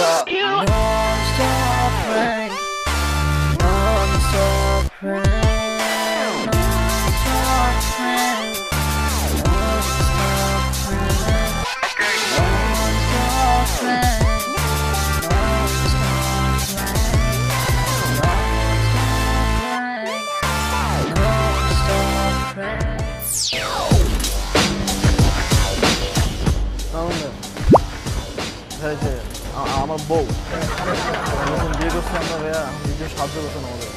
Non-stop rain, non-stop rain, non-stop rain, non-stop rain, non-stop rain, non-stop rain, আমার বউ নতুন বিয়ে করছি আমরা ভাইয়া নিজে সাহায্য করছেন আমাদের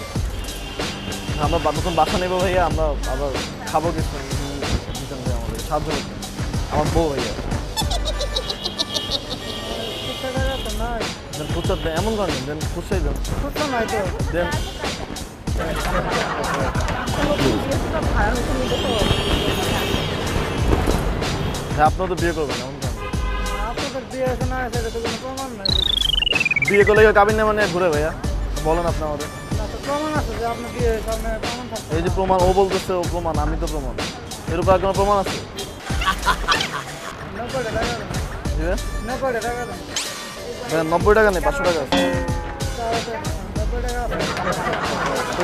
আমরা নতুন বাসা নেবো ভাইয়া আমরা আবার খাবো কিছু দিতেন ভাইয়া আমাদের সাহায্য করতেন আমার বউ ভাইয়া খুচরা দেন এমন করেন দেন খুচরাই দেন দেন হ্যাঁ আপনারা তো বিয়ে করবেন এমন করেন বিয়ে করলে কাবিন না মানে ঘুরে ভাইয়া বলেন আপনি আমাদের এই যে প্রমাণ ও বলতেছে ও প্রমাণ আমি তো প্রমাণ এর উপর কোনো প্রমাণ আছে 90 টাকা নেই 500 টাকা আছে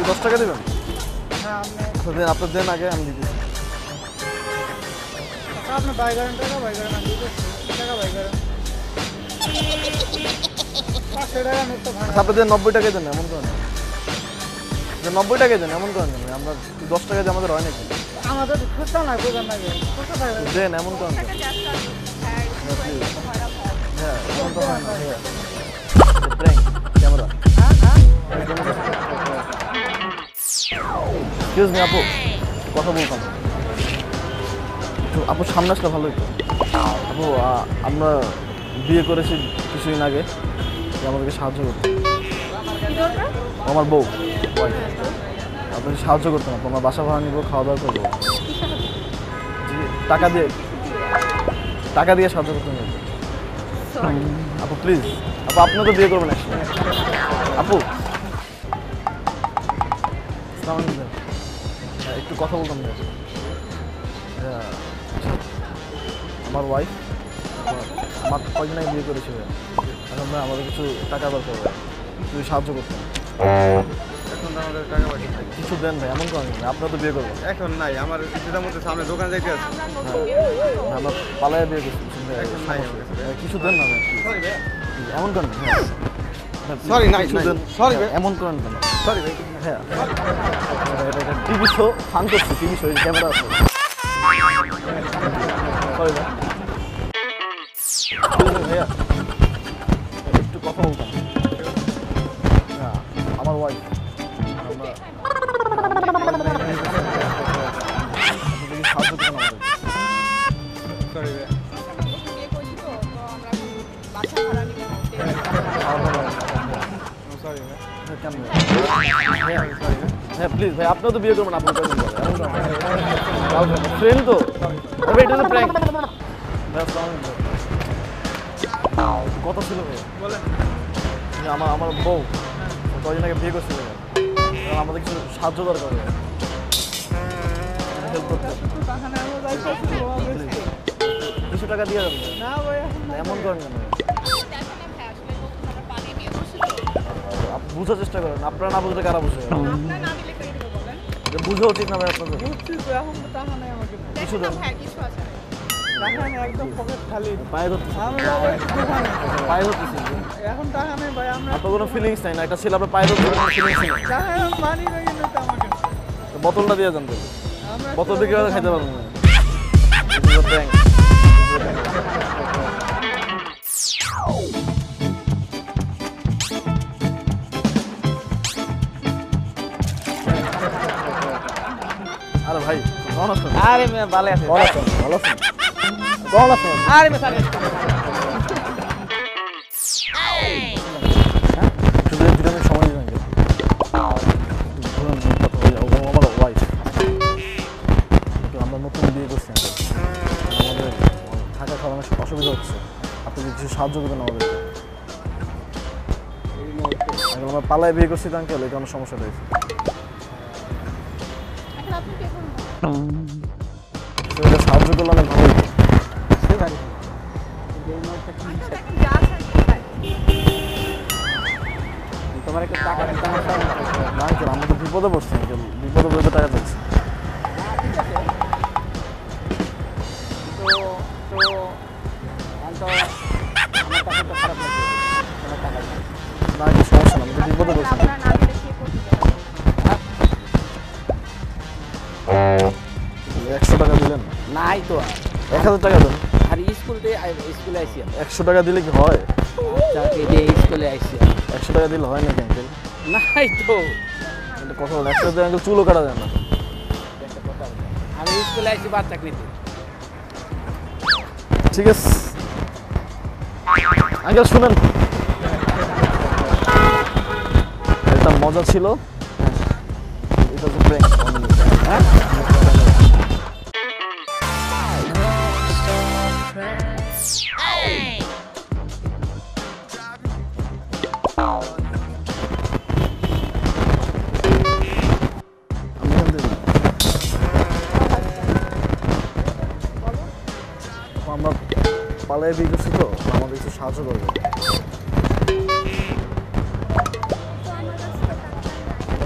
10 টাকা দেবেন আপনার দেন আগে আমি দিচ্ছি আপনি বাইগারেন টাকা বাইগারেন আমি টাকা বাইগারেন 500 টাকা নিতে তো ভাড়া আপনি দেন 90 টাকা দেন এমন করেন 90 টাকা দেন এমন করেন আমরা 10 টাকা দিয়ে আমাদের হয় নাকি আমাদের খুচরা না বুঝেন না দেন এমন করেন হ্যাঁ এমন তো হয় না প্র্যাঙ্ক ক্যামেরা এক্সকিউজ মি আপু কথা বলতাম আপু সামনে আসলে ভালো হতো আপু আমরা বিয়ে করেছি কিছুদিন আগে আমাদেরকে সাহায্য করতে আমার বউ আপনাকে সাহায্য করতাম আপু আমরা বাসা ভাড়া নিব খাওয়া দাওয়া করবো জি টাকা দিয়ে সাহায্য করতে হবে আপু প্লিজ আপু আপনি তো বিয়ে করবেন আপু একটু কথা বলতাম আমার ওয়াইফ আমার কয়েকদিন আগে বিয়ে করেছিল এখন আমাদের কিছু টাকা দরকার হবে তুই সাহায্য করতেন এখন তো আমাদের টাকা পয়সা নাই কিছু দেন ভাই এমন করেন আপনারা তো বিয়ে করবেন এখন নাই আমার কিছুটার মধ্যে সামনে দোকান যাইতে আছে আমরা পালায় বিয়ে করছি কিছু দেন না এমন করেন সরি নাই সরি এমন করেন কেন সরি ভাই হ্যাঁ টিভি শো ফান করছি টিভি শো ক্যামেরা আছে সরি ভাই ভাইয়া একটু কথা বলতাম হ্যাঁ আমার ওয়াইফ আমরা সাহায্য করবেন আমাদের সরি সরি হ্যাঁ প্লিজ ভাই আপনিও তো বিয়ে করবেন আপনি ফ্রেন্ড তো এটা তো প্র্যাঙ্ক কথা ছিল ভাই আমার বউ কয়েকদিন আগে বিয়ে করছিল আমাদের কিছু সাহায্য দরকার হেল্প করতে কিছু টাকা দিয়ে যাবেন এমন করেন কেন বুঝার চেষ্টা করেন আপনারা না বুঝলে কারা বুঝে বুঝা উচিত না ভাই আপনাদের কিছু দেন একদম পকেট খালি পায়ে ধরতেছি পায়ে ধরতেছি এখন টাকা নেই ভাই আমরা আপনার কোনো ফিলিংস নাই না একটা ছেলে আপনার পায়ে ধরতে ফিলিংস নেই মানি না কিন্তু আমাকে বোতলটা দিয়ে যান তো বোতল বিক্রি করে খাইতে পারবেন না আরে ভাই কেমন আছেন আরে মে ভালো আছে ভালো আছেন কেমন আছেন আরে মে সাথে সময় দিবেন আমার ওয়াইফ আমরা নতুন বিয়ে করছি আমাদের থাকা খাওয়ানোর অসুবিধা হচ্ছে আপনি কিছু সাহায্য করবেন আমাদেরকে আমরা পালায় বিয়ে করছি আঙ্কেল এই কারণে সমস্যা রয়েছে সাহায্য করলে অনেক ভালো হতো আমার একটু টাকা দিতে আমার সামনে না আঙ্কেল আমরা তো বিপদে পড়ছি আঙ্কেল বিপদে পড়ে টাকা চাচ্ছি তো আমার টাকা তো খারাপ লাগছে আমার টাকা দিন। না আঙ্কেল সমস্যা না আমি তো বিপদে পড়ছি আপনারা না দিলে কে করতে যাবে? 100 টাকা দিলেন নাই তো 1000 টাকা দেন আর স্কুলে আইসি 100 টাকা দিলে কি হয় চাকরি দিয়ে স্কুলে আইসি 100 টাকা দিলে হয় নাকি আঙ্কেল নাই তো এটা কথা বলে 100 টাকা আঙ্কেল চুলও কাটা যায় না একটা কথা বলি। আমি স্কুলে আইসি বাচ্চা নিতে ঠিক আছে আঙ্কেল শুনেন এটা মজা ছিল এটা তো প্র্যাঙ্ক হ্যাঁ Hey! আমি এখান থেকে আমরা পালায় দিয়ে গেছি তো আমাদের একটু সাহায্য করবে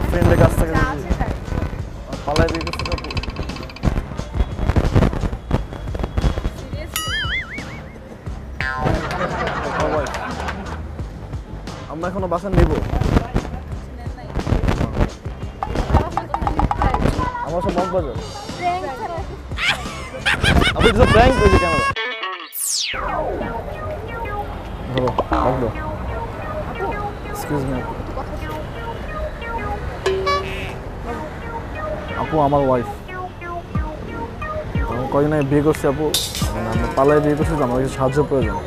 ফ্রেন্ডের কাছ থেকে যদি পালায় দিয়ে গেছি তো সবাই আমরা এখনো বাসা নিব আমার সব মগবাজার আপনি তো প্র্যাঙ্ক হয়েছে ক্যামেরা ধরো বন্ধ এক্সকিউজ মি আপু আমার ওয়াইফ আমি কদিন আগে বিয়ে করছি আপু মানে আমি পালায় বিয়ে করছি তো আমার কিছু সাহায্য প্রয়োজন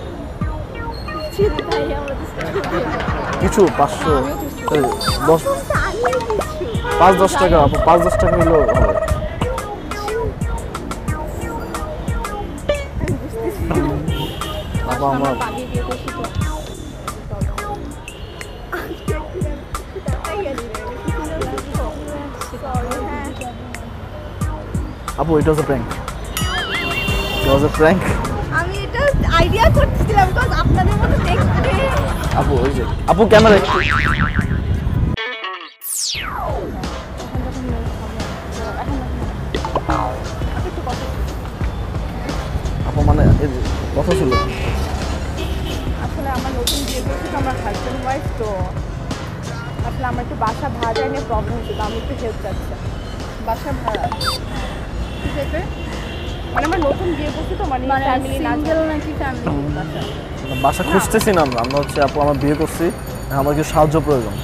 কিছু 500 এই 5-10 টাকা আপু 5-10 টাকা হলেও হবে আপু আমার আপু it was a prank it was a prank আমি এটা আইডিয়া করতেছিলাম বিকজ আপনাদের মতো দেখতে আপু ওই যে আপু ক্যামেরা একটু আপু মানে এই যে কথা ছিল আসলে আমার নতুন বিয়ে করছি তো আমার হাজব্যান্ড ওয়াইফ তো আসলে আমার একটু বাসা ভাড়া নিয়ে প্রবলেম হচ্ছে তো আমি একটু হেল্প চাচ্ছি বাসা ভাড়া ঠিক আছে মানে আমার নতুন বিয়ে করছি তো মানে ফ্যামিলি না সিঙ্গেল নাকি ফ্যামিলি বাসা বাসা খুঁজতেছি না আমরা হচ্ছে আপু আমার বিয়ে করছি আমার কিছু সাহায্য প্রয়োজন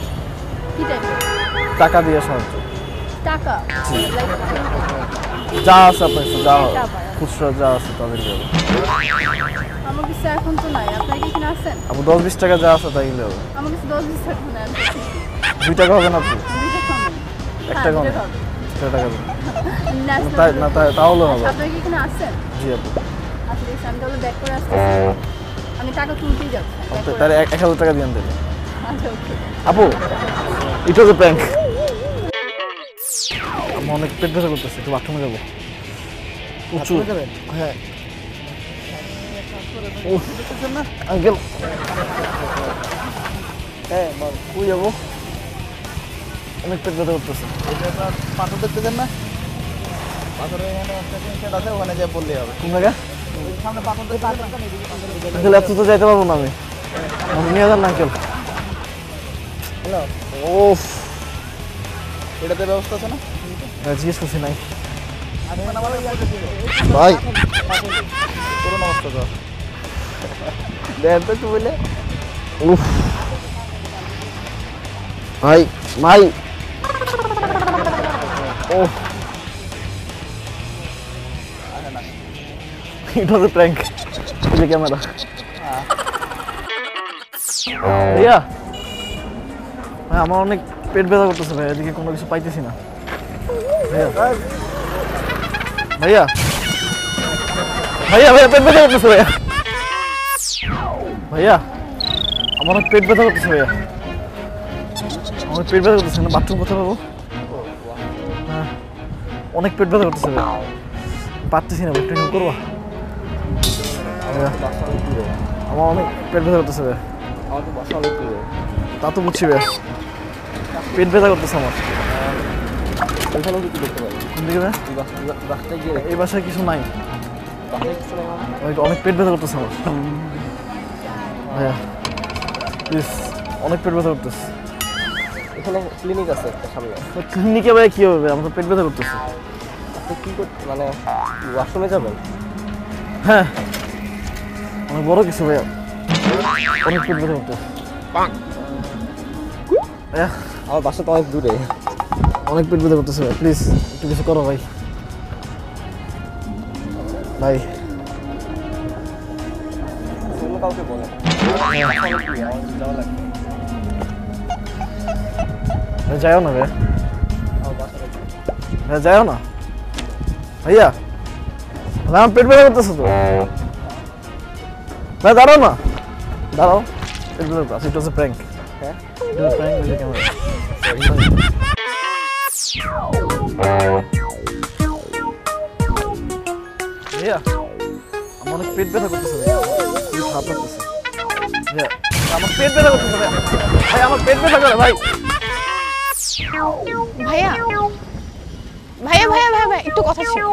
কি টাইপের টাকা দিয়ে সাহায্য টাকা যা আছে আপনার কাছে যা টাকা পায়। খুচরা যা আছে তাদের দেবো আমার কাছে এখন তো নাই আপনার কি কিনা আছেন আপু 10-20 টাকা যা আছে তাই দেবো আমার কাছে 10-20 টাকা নেই আমি 2 টাকা হবে না আপু দুইটা কমে 1 টাকা হবে 1 টাকা দেবো ন্যাশনাল না তাহলে হবে আপনার কি কিনা আছেন জি আপু আচ্ছা ঠিক আছে আমি তাহলে ব্যাক করে আসতেছি আমি টাকা তুলতেই যাচ্ছি back করে তাহলে 1000 টাকা দিয়ে দেবে আচ্ছা ওকে আপু it was a prank আমি অনেক পেট ব্যথা করতেছি একটু বাথরুমে যাবো প্রচুর হ্যাঁ আঙ্কেল হ্যাঁ বল কই যাবো অনেক পেট ব্যথা করতেছে পাথর দেখতে দেন না পাথরের এখানে একটা সেট আছে ওখানে যে বললেই হবে কোন জায়গা সামনে পাথর দেখতে আঙ্কেল এত তো যাইতে পারবো না আমি আমাকে নিয়ে যান না আঙ্কেল হ্যালো ওফ এটাতে ব্যবস্থা আছে না জিজ্ঞেস করছি নাই আজকে আমার ভাই পুরোনো অবস্থা তো দেন তো একটু বলে উফ ভাই ভাই ওহ it was a prank এই যে ক্যামেরা ভাইয়া ভাই আমার অনেক পেট ব্যথা করতেছে ভাই এদিকে কোনো কিছু পাইতেছি না ভাইয়া ভাইয়া ভাইয়া ভাইয়া পেট ব্যথা করতেছে ভাইয়া ভাইয়া আমার অনেক পেট ব্যথা করতেছে ভাইয়া আমার পেট ব্যথা করতেছে না বাথরুম কোথায় পাবো হ্যাঁ অনেক পেট ব্যথা করতেছে ভাইয়া পারতেছি না একটু হেল্প করবা ভাইয়া, আমার অনেক পেট ব্যথা করতেছে ভাইয়া আমার তো বসা হলো তা তো বুঝছি ভাইয়া পেট ব্যথা করতেছে আমার। ওইখানে কি দেখতে পারি? কোন দিকে ভাই? বাসটা গিয়ে এই বাসায় কিছু নাই, বাসায় কিছু নেই মানে? অনেক পেট ব্যথা করতেছে আমার ভাইয়া, প্লিজ, অনেক পেট ব্যথা করতেছে। এখানে ক্লিনিক আছে একটা সামনে। ক্লিনিকে ভাই কি হবে, আমার তো পেট ব্যথা করতেছে। আপনি কি করতে মানে ওয়াশরুমে যাবেন? হ্যাঁ, অনেক বড় কিছু ভাইয়া, অনেক পেট ব্যথা করতেছে ভাইয়া, আমার বাসা তো অনেক দূরে। অনেক পেট ব্যথা করতেছে ভাই, প্লিজ একটু কিছু করো ভাই। ভাই অন্য কাউকে বলেন। যাওয়া লাগবে। ভাই যাও না ভাইয়া, আমার বাসা লাগবে। ভাইয়া যাও না ভাইয়া, ভাই আমার পেট ব্যথা করতেছে তো ভাই, দাঁড়াও না, দাঁড়াও, পেট ব্যথা করতেছে। ইট ওয়াজ এ প্র্যাঙ্ক, হ্যাঁ? ইট ওয়াজ এ প্র্যাঙ্ক উইথ দ্য ক্যামেরা। ভাইয়া আমার অনেক পেট ব্যথা করতেছে ভাইয়া, খুবই খারাপ লাগতেছে ভাইয়া, আমার পেট ব্যথা করতেছে ভাইয়া, ভাই আমার পেট ব্যথা করে ভাই। ভাইয়া ভাইয়া ভাইয়া ভাইয়া ভাই একটু কথা ছিল,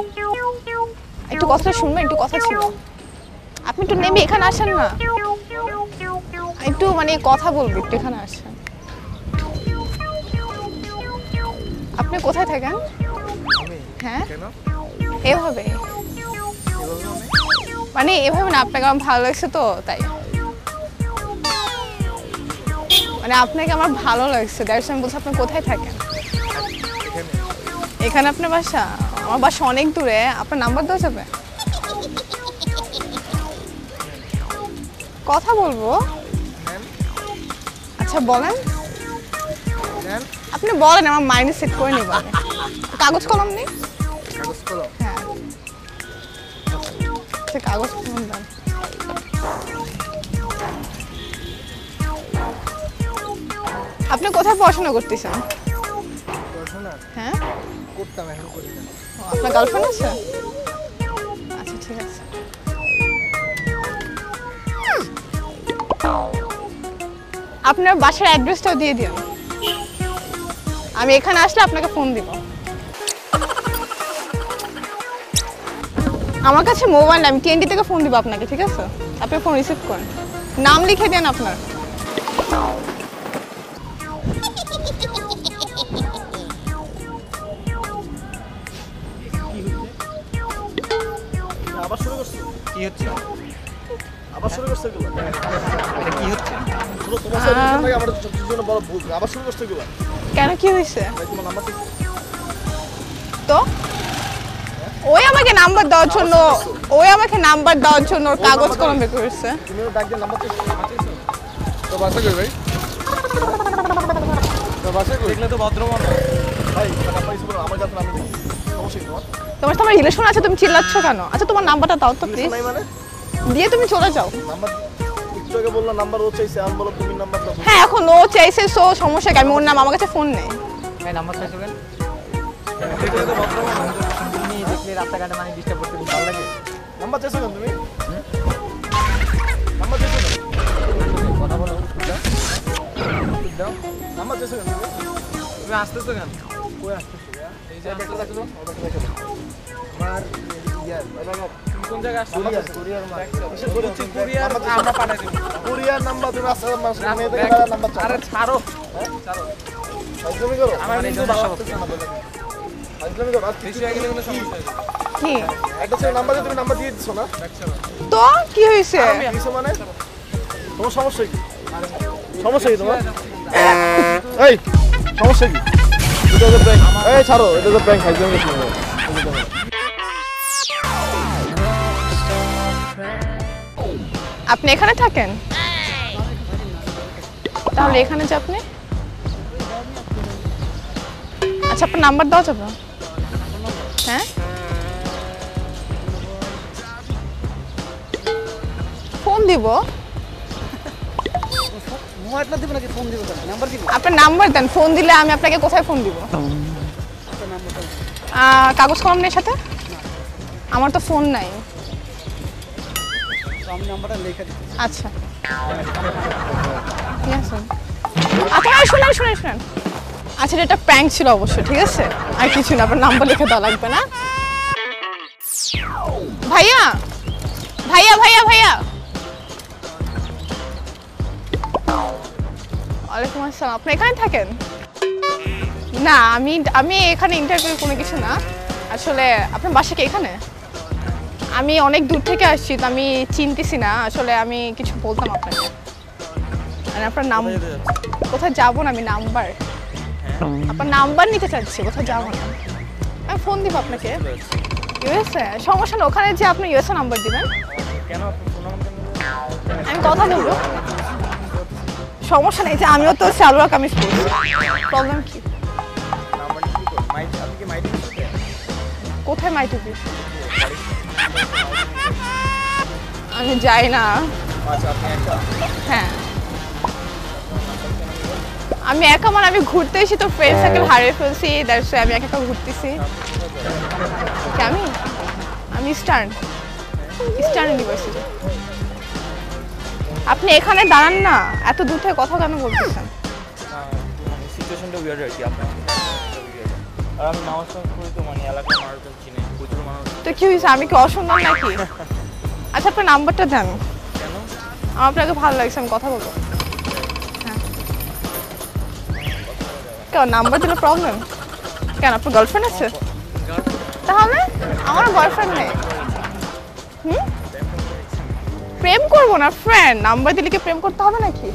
একটু কথাটা শুনবেন, একটু কথা ছিল। আপনি একটু নেমে এখানে আসেন না, একটু মানে কথা বলবো, একটু এখানে আসেন। আপনি কোথায় থাকেন? হ্যাঁ এভাবে, মানে এভাবে না, আপনাকে আমার ভালো লাগছে তো তাই, মানে আপনাকে আমার ভালো লাগছে, দ্যাটস আমি বলছি আপনি কোথায় থাকেন? এখানে আপনার বাসা? আমার বাসা অনেক দূরে, আপনার নাম্বার দেওয়া যাবে? কথা বলবো। আচ্ছা বলেন, আপনি বলেন, আমার মাইন্ডে সেট করে নিব। কাগজ কলম নেই? কাগজ কলম? হ্যাঁ, আচ্ছা কাগজ কলম দেন। আপনি কোথায় পড়াশোনা করতেছেন? পড়াশোনা হ্যাঁ, করতাম, এখন করি না। ও, আপনার গার্লফ্রেন্ড আছে? আচ্ছা ঠিক আছে। আপনার বাসার অ্যাড্রেসটাও দিয়ে দিন, আমি এখানে আসলে আপনাকে ফোন দিব। আমার কাছে মোবাইল, আমি TNT থেকে ফোন দিব আপনাকে, ঠিক আছে? আপনি ফোন রিসিভ করেন, নাম লিখে দেন আপনার। আবার শুরু করছো? কি হচ্ছে? আবার শুরু করছো এগুলো? এটা কি হচ্ছে? শুনো, তোমার সাথে রিলেশন থাকে, আমার জন্য বড় ভুল। আবার শুরু করছো এগুলো? কেন, কি হয়েছে? ভাই তোমার নাম্বার তো তো ওই আমাকে নাম্বার দেওয়ার জন্য, ওর কাগজ কলম বের করেছে। তুমি ডাক দিয়ে নাম্বার তো তো বাসা কই ভাই? তো বাসা কই? দেখলে তো ভদ্র মানুষ। ভাই নাম্বার ইস্যু করো, আমার কাছে আমি দেখি, সমস্যা কি তোমার? তোমার সাথে আমার রিলেশন আছে, তুমি চিল্লাচ্ছ কেন? আচ্ছা তোমার নাম্বারটা দাও তো প্লিজ, নাই মানে দিয়ে তুমি চলে যাও। নাম্বার একটু আগে বললো নাম্বার ও চাইছে, আমি বলো তুমি নাম্বার দাও। হ্যাঁ এখন ও চাইছে, সো সমস্যা কি? আমি ওর নাম, আমার কাছে ফোন নেই। ভাই নাম্বার চাইছো কেন? দেখলে তো ভদ্র মানুষ। তুমি দেখলে রাস্তাঘাটে মানে ডিস্টার্ব করতে খুব ভালো লাগে। নাম্বার চাইছো কেন তুমি? নাম্বার চাইছো কেন? কথা বলো, দাও। নাম্বার চাইছো কেন তুমি? তুমি আসতেছো কেন? কই আসতেছো ভাইয়া? এই যে আসতেছো। ওটা রেখে দাও। আমার ইয়ার তুমি কোন জায়গায় আসছো? কুরিয়ার মার। কিসের বলছি কুরিয়ার? কুরিয়ার নাম্বার চাইছো? আমরা পাঠাই দেব। কুরিয়ার নাম্বার তুমি আসতে মেয়ে থেকে নাম্বার চাও। আরে ছাড়ো। ছাড়ো। ফাজলামি করো। আমার কিন্তু নিজের ভালো সমস্যা। লাগতেছে না বলে। ফাজলামি করো। আর বেশি হয়ে গেলে কোনো সমস্যা হবে। কি একটা ছেলে নাম্বার দিয়ে তুমি নাম্বার দিয়ে দিছো না? তো কি হয়েছে? দিছো মানে? তোমার সমস্যা কি? সমস্যা কি তোমার? এই সমস্যা কি? এটা তো প্র্যাঙ্ক। এই ছাড়ো, এটা তো প্র্যাঙ্ক, ফাজলামি করছো না। আপনি এখানে থাকেন? তাহলে এখানে যে আপনি, আচ্ছা আপনার নাম্বার দাও যাবে? হ্যাঁ ফোন দিব, মোবাইলটা দিব নাকি ফোন দিব? নাম্বার দিব? আপনার নাম্বার দেন, ফোন দিলে আমি আপনাকে কোথায় ফোন দিব? কাগজ কলম নেই সাথে? আমার তো ফোন নাই। আমি নাম্বারটা লিখে দিচ্ছি। আচ্ছা ঠিক আছে। আচ্ছা শুনেন শুনেন শুনেন, আচ্ছা এটা প্র্যাঙ্ক ছিল অবশ্যই, ঠিক আছে? আর কিছু না, আপনার নাম্বার লিখে দেওয়া লাগবে না। ভাইয়া ভাইয়া ভাইয়া ভাইয়া, ওয়ালাইকুম আসসালাম। আপনি এখানে থাকেন? না আমি আমি এখানে ইন্টারভিউ কোনো কিছু না। আসলে আপনার বাসা কি এখানে? আমি অনেক দূর থেকে আসছি, তো আমি চিনতেছি না। আসলে আমি কিছু বলতাম আপনাকে। আর আপনার নাম, কোথায় যাবো না, আমি নাম্বার, আপনার নাম্বার নিতে চাচ্ছি, কোথায় যাবো না। আমি ফোন দিব আপনাকে। ইউএসএ? সমস্যা না, ওখানে যে আপনি ইউএসএ নাম্বার দিবেন। আমি কথা বলবো, সমস্যা নেই। যে আমিও তো সালোয়ার কামিজ পরছি, প্রবলেম কি? কোথায় মাইটুপি? আমি যাই না। হ্যাঁ আমি একা, মানে আমি ঘুরতে এসেছি, তো ফ্রেন্ড সার্কেল হারিয়ে ফেলছি, দ্যাটস আমি একা একা ঘুরতেছি। আমি ইস্টার্ন ইউনিভার্সিটি। আপনি এখানে দাঁড়ান না, এত দূর থেকে কথা কেন বলতেছেন? সিচুয়েশনটা উইয়ার্ড আর কি আপনার। আর আমি নামাজ পড়ি তো, মানে এলাকার মানুষজন চিনে, প্রচুর মানুষ। তো কি হয়েছে, আমি কি অসুন্দর নাকি? আচ্ছা আপনার নাম্বারটা দেন। কেন? আমার আপনাকে ভালো লাগছে, আমি কথা বলবো। হ্যাঁ কেন নাম্বার দিলে প্রবলেম? কেন আপনার গার্লফ্রেন্ড আছে? তাহলে আমারও গার্লফ্রেন্ড নেই। প্রেম করবো না, ফ্রেন্ড। নাম্বার দিলে কি প্রেম করতে হবে নাকি?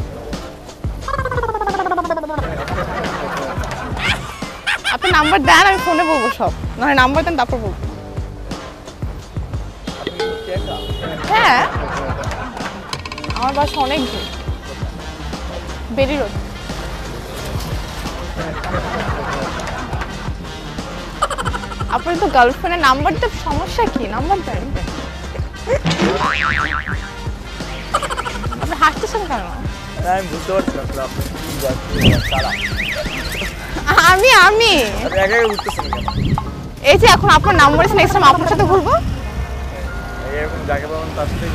আপনি নাম্বার দেন, আমি ফোনে বলবো সব। নাহলে নাম্বার দেন, তারপর বলবো। হ্যাঁ আমার বাসা অনেক দূর, বেরি রোড। আপনার তো গার্লফ্রেন্ডের নাম্বার দিতে সমস্যা কি? নাম্বার দেন। আপনি হাসতেছেন কেন? আমি বুঝতে পারছি আসলে আপনি কি যাচ্ছেন তারা। আমি আপনি একা একা ঘুরতেছেন কেন? এই যে এখন আপনার নাম্বার আছে, নেক্সট টাইম আপনার সাথে ঘুরবো এরকম যাকে পাবেন তার সাথে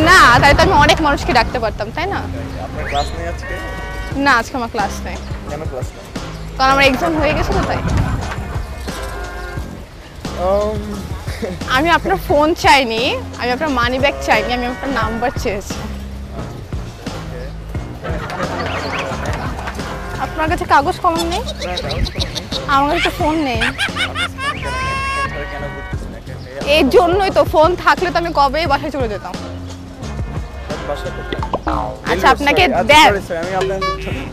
না। তাই তো আমি অনেক মানুষকে ডাকতে পারতাম, তাই না? আপনার ক্লাস নেই আজকে? না আজকে আমার ক্লাস নেই, কেন ক্লাস নেই? কারণ আমার এক্সাম হয়ে গেছে তো তাই। আমি আপনার ফোন চাইনি, আমি আপনার মানি ব্যাগ চাইনি, আমি আপনার নাম্বার চেয়েছি। আপনার কাছে কাগজ কলম নেই? আমার কাছে ফোন নেই। কেন ঘুরতেছেন একা? এই জন্যই তো, ফোন থাকলে তো আমি কবেই বাসায় চলে যেতাম। বাসা কোথায়? আচ্ছা আপনাকে দেন। আমি আপনার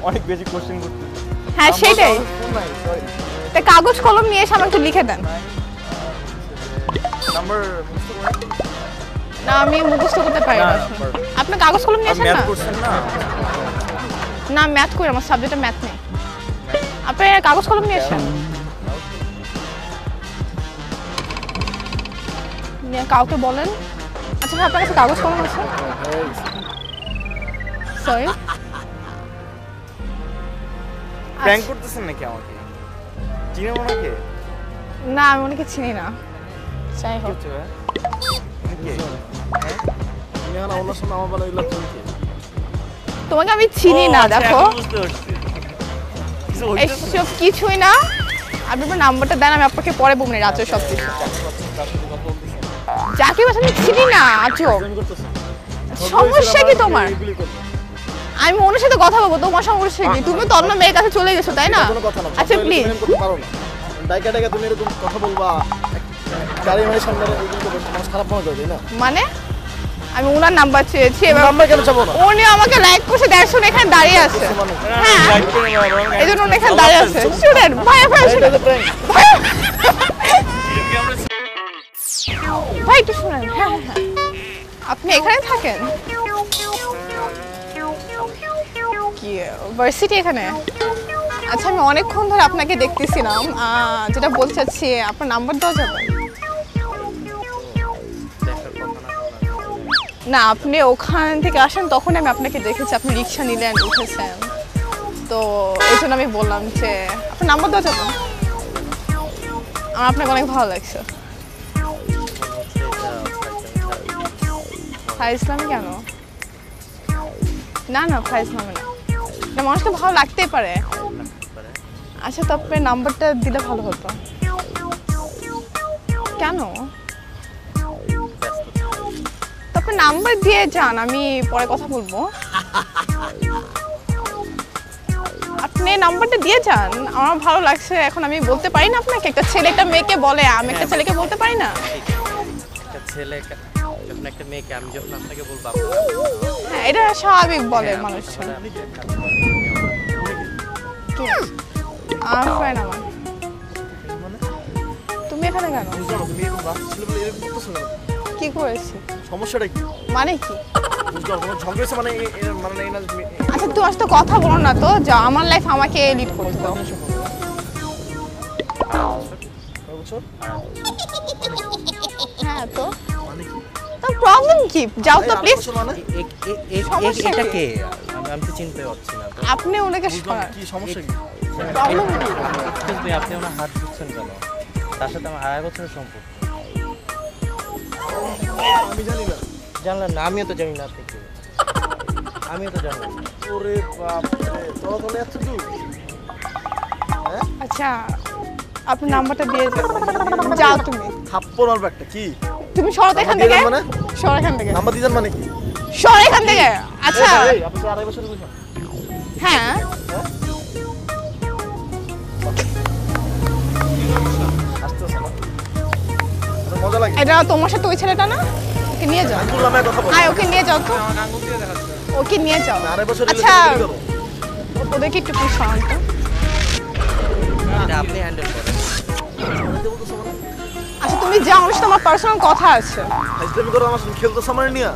অনেক বেশি কোশ্চেন করতেছি। হ্যাঁ সেটাই, ফোন নাই, সরি। তা কাগজ কলম নিয়ে এসে আমাকে একটু লিখে দেন। নাম্বার মুখস্থ করেন? না আমি মুখস্থ করতে পারি না। আপনি কাগজ কলম নিয়ে আসেন ম্যাথ না। করছেন না? না ম্যাথ করি, আমার সাবজেক্টে ম্যাথ নেই। আপনি কাগজ কলম নিয়ে আসেন। নিয়ে কাউকে বলেন। আচ্ছা ভাই আপনার কাছে কাগজ কলম আছে? সরি প্র্যাঙ্ক করতেছেন নাকি আমাকে? চিনেন ওনাকে? না আমি ওনাকে চিনি না। যাই হোক হচ্ছে ভাই? উনি কে? হ্যাঁ? তুমি এখন আমার সামনে আমার বেলা এগুলো চলছে। তোমাকে আমি চিনি না, ও, আচ্ছা, দেখো এখন বুঝতে পারছি। কিছু হইতেছে না? এসব কিছুই না। আপনি আপনার নাম্বারটা দেন, আমি আপনাকে পরে বলবো রাত্রে সব কিছু। তার সাথে কথা বলতেছেন? যাকে বাস আমি চিনি না। আজব প্রেম করতেছে। সমস্যা কি তোমার? এগুলি করবে। আমি ওনার সাথে কথা বলবো, তোমার সমস্যা কি? তুমি তো অন্য মেয়ের কাছে চলে গেছো তাই না? কোনো কথা না। আচ্ছা কথা বলে প্লিজ প্রেম করতে পারো না। ডাইকা ডাইকা তুমি এরকম কথা বলবা, গাড়ি মারি সামনে এগুলো করবে, মানুষ খারাপ মনে করবে, তাই না? মানে আমি ওনার নাম্বার চেয়েছি, এবার নাম্বার কেন চাবো না? উনি আমাকে লাইক করছে, দেখছো এখানে দাঁড়িয়ে আছে। মানে হ্যাঁ লাইক করে দাও, বরং এই জন্য উনি এখানে দাঁড়িয়ে আছে। স্টুডেন্ট ভাই ভাই এটা তো prank। ভাই একটু শুনেন। হ্যাঁ হ্যাঁ হ্যাঁ আপনি এখানে থাকেন? কি ভার্সিটি এখানে? আচ্ছা আমি অনেকক্ষণ ধরে আপনাকে দেখতেছিলাম। যেটা বলতে চাচ্ছি, আপনার নাম্বার দেওয়া যাবে? না আপনি ওখান থেকে আসেন, তখন আমি আপনাকে দেখেছি, আপনি রিক্সা নিলেন, উঠেছেন, তো এই জন্য আমি বললাম যে আপনার নাম্বার দেওয়া যাবে? আমার আপনাকে অনেক ভালো লাগছে। ফাইজলামি কেন? না না ফাইজলামি না, মানুষকে ভালো লাগতেই পারে। আচ্ছা তো আপনার নাম্বারটা দিলে ভালো হতো। কেন? তো আপনার নাম্বার দিয়ে যান, আমি পরে কথা বলবো। আপনি নাম্বারটা দিয়ে যান, আমার ভালো লাগছে। এখন আমি বলতে পারি না আপনাকে, একটা ছেলে একটা মেয়েকে বলে, আমি একটা ছেলেকে বলতে পারি না। একটা ছেলে যখন একটা মেয়েকে আমি যখন আপনাকে বলবো হ্যাঁ এটা স্বাভাবিক বলে মানুষ। আমার ফ্রেন্ড আমার। তুমি এখানে কেন? তুমি এরকম রাস্তা ছিল বলে এরকম করতেছো না? কি করেছি? সমস্যাটা কি? মানে কি? বুঝলাম তোমার ঝগড়া হয়েছে মানে মানে এই না আচ্ছা তুমি আসলে কথা বলো না তো, যা আমার লাইফ আমাকে লিড করতে দাও। হ্যাঁ তো প্রবলেম কি? যাও তো প্লিজ। এটা কে? আমি তো চিনতে পারছি না। আপনি ওনাকে শোনান। কি সমস্যা কি? প্রবলেম কি? আপনি ওনার হাত ধরছেন কেন? তার সাথে আমার 2.5 বছরের সম্পর্ক। আমি জানি না। জানলেন না? আমিও তো জানি না আপনি কে। আমিও তো জানি না। ওরে বাপ রে, তোরা চলে যাচ্ছে তুই? আচ্ছা আপনার নাম্বারটা দিয়ে যাও তুমি। থাপ্পড় মারবে একটা কি? তুমি সরো তো এখান থেকে। মানে? সরো এখান থেকে। নাম্বার দিবেন মানে কি? সরো এখান থেকে। আচ্ছা এই আপনি 2.5 বছর রিলেশন? হ্যাঁ আসতেছে না? মজা লাগে। এটা তোমার সাথে ওই ছেলেটা না? ওকে নিয়ে যাও। আঙ্গুল নামে কথা বল। আয় ওকে নিয়ে যাও তো। ওকে নিয়ে যাও। 2.5 বছর আচ্ছা রিলেশন করো। ওদেরকে একটু প্লিজ সরান তো। এটা আপনি হ্যান্ডেল করেন। আচ্ছা তুমি যাও, আমার সাথে আমার পার্সোনাল কথা আছে। ফাইজলামি করো আমার সাথে, খেলতে সামনে নিয়া।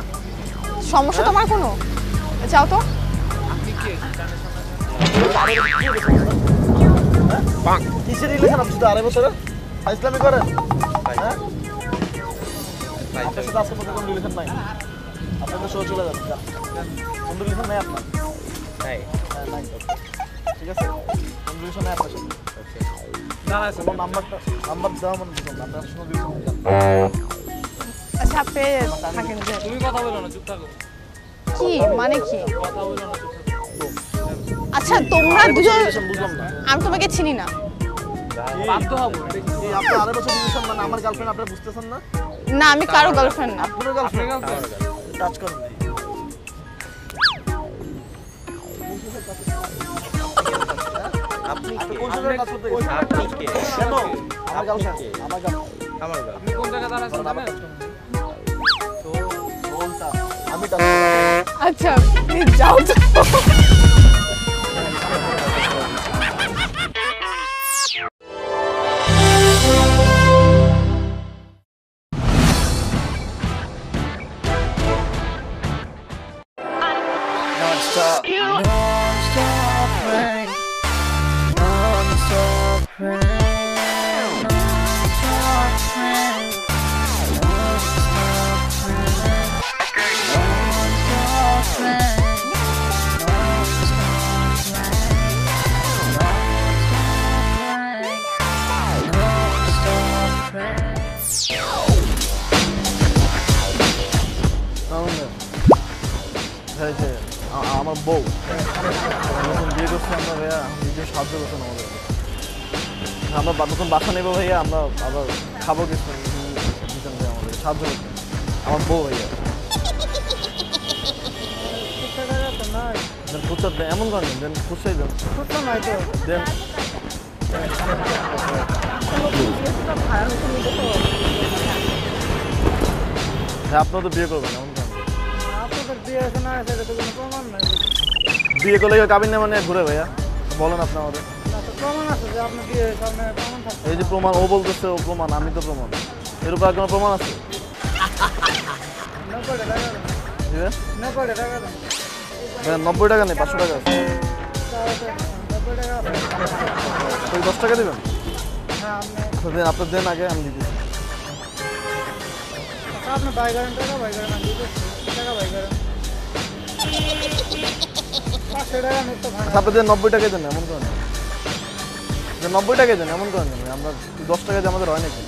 সমস্যা তোমার কোনো? যাও তো। কিসের রিলেশন আপনি 2.5 বছরের? ফাইজলামি করেন? হ্যাঁ? আপনার সাথে আজকে পর্যন্ত কোনো রিলেশন নাই? আপনাদের শো চলে যাবে। কোনো রিলেশন নাই আপনার? তাই হ্যাঁ, নাই। ঠিক আছে? কোনো রিলেশন নাই আপনার সাথে? তোমার নাম্বার দেওয়া মানে বুঝলাম না, আপনার সঙ্গে রিলেশন নেই। আচ্ছা আপনি থাকেন যে। তুমি কথা বলো না, চুপ থাকো। কি মানে কি? কথা বলো না, চুপ থাকো। আচ্ছা তোমরা দুজন, রিলেশন বুঝলাম না। আমি তোমাকে চিনি না। বাধ্য হবো। এই আপনার 2.5 বছর রিলেশন মানে আমার গার্লফ্রেন্ড আপনারা বুঝতেছেন না? না আমি কারো গার্লফ্রেন্ড না। আপনার গার্লফ্রেন্ড? টাচ করুন দেখি। আপনি আপনি কে? কোন জায়গায় কাজ করতে গেছেন? আপনি কে? কেন? আমার গার্লফ্রেন্ড। আমার গার্লফ্রেন্ড। আমার গা। আপনি কোন জায়গায় দাঁড়াচ্ছেন জানেন? তো বলতা আমি টাচ করব। আচ্ছা প্লিজ যাও তো। Non-stop rain. Non-stop rain. Non-stop rain. Non-stop rain. Non-stop rain. Non-stop rain. হ্যাঁ যে আমার বউ নতুন বিয়ে করছি আমরা ভাইয়া, নিজে সাহায্য করছেন আমাদের। আমরা নতুন বাসা নেবো ভাইয়া, আমরা আবার খাবো কিছু দিতেন ভাইয়া, আমাদের সাহায্য করতেন। আমার বউ ভাইয়া দেন খুচরা দেন, এমন করেন দেন, খুচরাই দেন দেন। হ্যাঁ আপনারা তো বিয়ে করবেন, এমন করেন। বিয়ে করলে কাবিন না মানে ঘুরে ভাইয়া, বলেন আপনি আমাদের। এই যে প্রমাণ, ও বলতেছে ও প্রমাণ, আমি তো প্রমাণ। এর উপর কোনো প্রমাণ আছে? 90 টাকা নেই, 500 টাকা আছে। ওই 10 টাকা দেবেন? আচ্ছা দেন, আপনার দেন আগে, আমি দিচ্ছি। আপনি দেন 90 টাকা দেন, এমন করেন। 90 টাকা দেন, এমন করেন। আমরা 10 টাকা দিয়ে আমাদের হয় নাকি?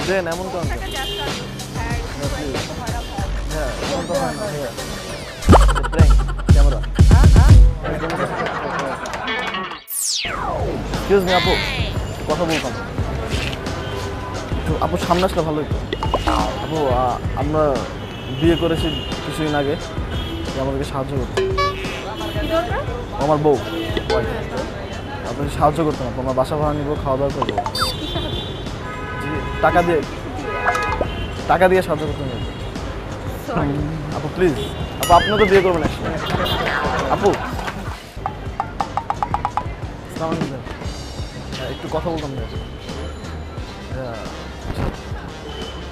দেন, এমন করেন। হ্যাঁ এমন তো হয় না। ক্যামেরা এক্সকিউজ মি আপু, কথা বলতাম। একটু আপু সামনে আসলে ভালো হতো। আপু আমরা বিয়ে করেছি কিছুদিন আগে, আমাদেরকে সাহায্য করতে। আমার বউ আপনাকে সাহায্য করতে না, তোমার বাসা ভাড়া নিব, খাওয়া দাওয়া করবো। টাকা দিয়ে সাহায্য করতে হবে। আপু প্লিজ, আপু আপনি তো বিয়ে করবেন আপু। একটু কথা বলতাম।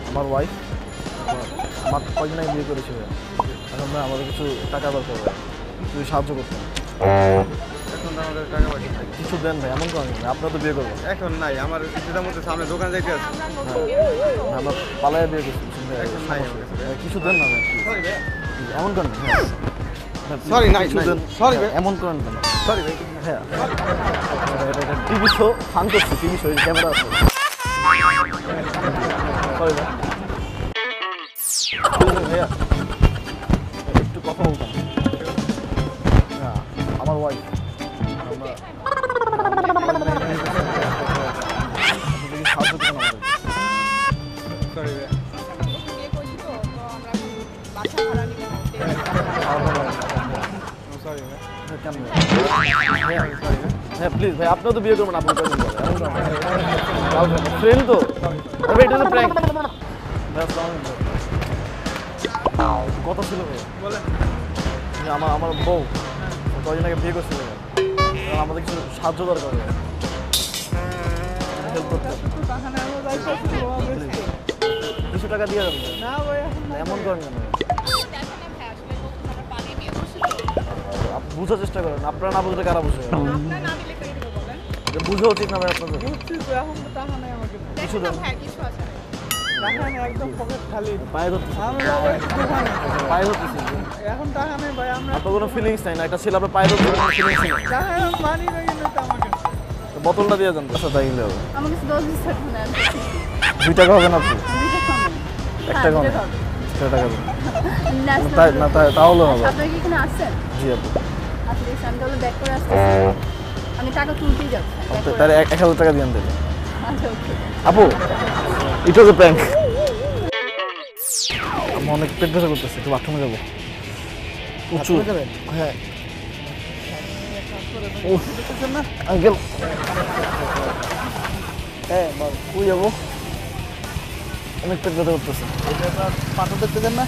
আমার ওয়াইফ আমার কয়েকদিন আগে বিয়ে করেছিল, এখন না আমাদের কিছু টাকা দরকার, যদি সাহায্য করতেন। এখন তো আমাদের টাকা পয়সা নাই। কিছু দেন ভাই, এমন করেন না, আপনারা তো বিয়ে করবেন। এখন নাই, আমার কিছুটার মধ্যে সামনে দোকান যাইতে আছে। আমরা পালায় বিয়ে করছি, এখন নাই আমার কাছে। কিছু দেন না ভাই, সরি ভাই, এমন করেন না। Sorry, নাই, কিছু নাই। দেন। Sorry ভাই। এমন করেন কেন? সরি ভাই। হ্যাঁ, টিভি শো ফান করছি, টিভি শো ক্যামেরা আছে। সরি ভাই, ভাইয়া একটু কথা বলতাম। হ্যাঁ, আমার ওয়াইফ সাহায্য করেন আমাদের। সরি ভাই। বিয়ে করছি তো আমরা বাসা ভাড়া নিব। সরি ভাই। হ্যাঁ প্লিজ ভাই, আপনিও তো বিয়ে করবেন, আপনি ফ্রেন্ড তো। এটা তো প্র্যাঙ্ক। কথা ছিল ভাই, বলেন। আমার বউ কয়েকদিন আগে বিয়ে করছিল, আমাদের কিছু সাহায্য দরকার, হেল্প করতে। কিছু টাকা দিয়ে যাবেন না ভাই, এমন করেন কেন? আপনি বুঝার চেষ্টা করেন, আপনারা না বুঝলে কারা বুঝে? বুঝা উচিত না ভাই আপনাদের। কিছু দেন, পায়ে ধরতেছি, পায়ে ধরতেছি। এখন টাকা নেই ভাই, আমরা আপনার কোনো ফিলিংস নাই না? একটা ছেলে আপনার পায়ে ধরতে ফিলিংস নেই? মানি না কিন্তু আমাকে বোতলটা দিয়ে যান, আচ্ছা তাই হবে। আমাকে 10 টাকা দেন। 2 টাকা হবে না আপনি? 2 টাকা হবে। 1 টাকা হবে? 1 টাকা দেন। ন্যাশনাল না তাহলে হবে। আপনারা কি এখানে আসছেন? জি আপু। আপনি আমি তাহলে ব্যাক করে আসতেছি। আমি টাকা তুলতেই যাচ্ছি। তাহলে 1000 টাকা দিয়ে দেবেন। আচ্ছা ওকে। আপু ইট ওয়াজ এ প্র্যাঙ্ক। আমি অনেক পেট ব্যথা করতেছি, একটু বাথরুমে যাবো। প্রচুর। হ্যাঁ আঙ্কেল, হ্যাঁ কই যাবো? অনেক পেট ব্যথা করতেছে। পাথর দেখতে দেন না?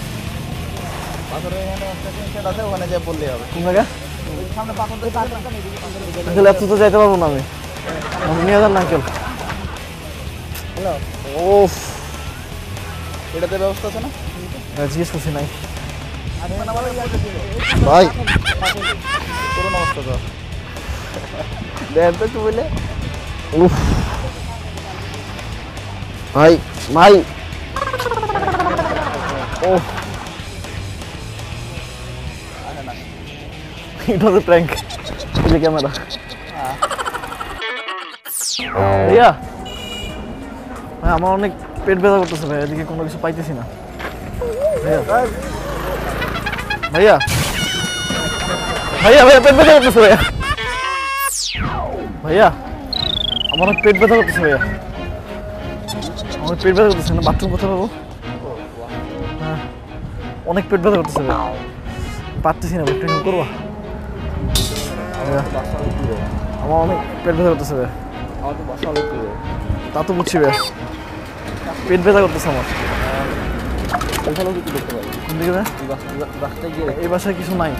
পাথরের এখানে একটা সেট আছে, ওখানে যেয়ে বললেই হবে। কোন জায়গা? সামনে পাথর দেখতে আঙ্কেল এত তো যাইতে পারবো না আমি, নিয়ে যান না আঙ্কেল। হ্যালো, ওফ, এটাতে ব্যবস্থা আছে না? জিজ্ঞেস করছি নাই ভাই করুন অবস্থা তো। দেন তো একটু বলে। উফ ভাই ভাই, ওহ এটা তো প্র্যাঙ্ক। এই যে ক্যামেরা। ভাইয়া ভাই আমার অনেক পেট ব্যথা করতেছে ভাই, এদিকে কোনো কিছু পাইতেছি না। ভাইয়া ভাইয়া ভাইয়া ভাইয়া পেট ব্যথা করতেছে ভাইয়া। ভাইয়া আমার অনেক পেট ব্যথা করতেছে ভাইয়া, আমার পেট ব্যথা করতেছে না। বাথরুম কোথায় পাবো? হ্যাঁ অনেক পেট ব্যথা করতেছে ভাইয়া, পারতেছি না, একটু হেল্প করবা? আমার অনেক পেট ব্যথা করতেছে ভাইয়া। আমার তো বাসা অনেক দূরে। তা তো বুঝছি ভাইয়া, পেট ব্যথা করতেছে আমার। ওখানেও কিছু দেখতে পারি। কোন দিকে ভাই? রাস্তায় গিয়ে এই বাসায় কিছু নাই,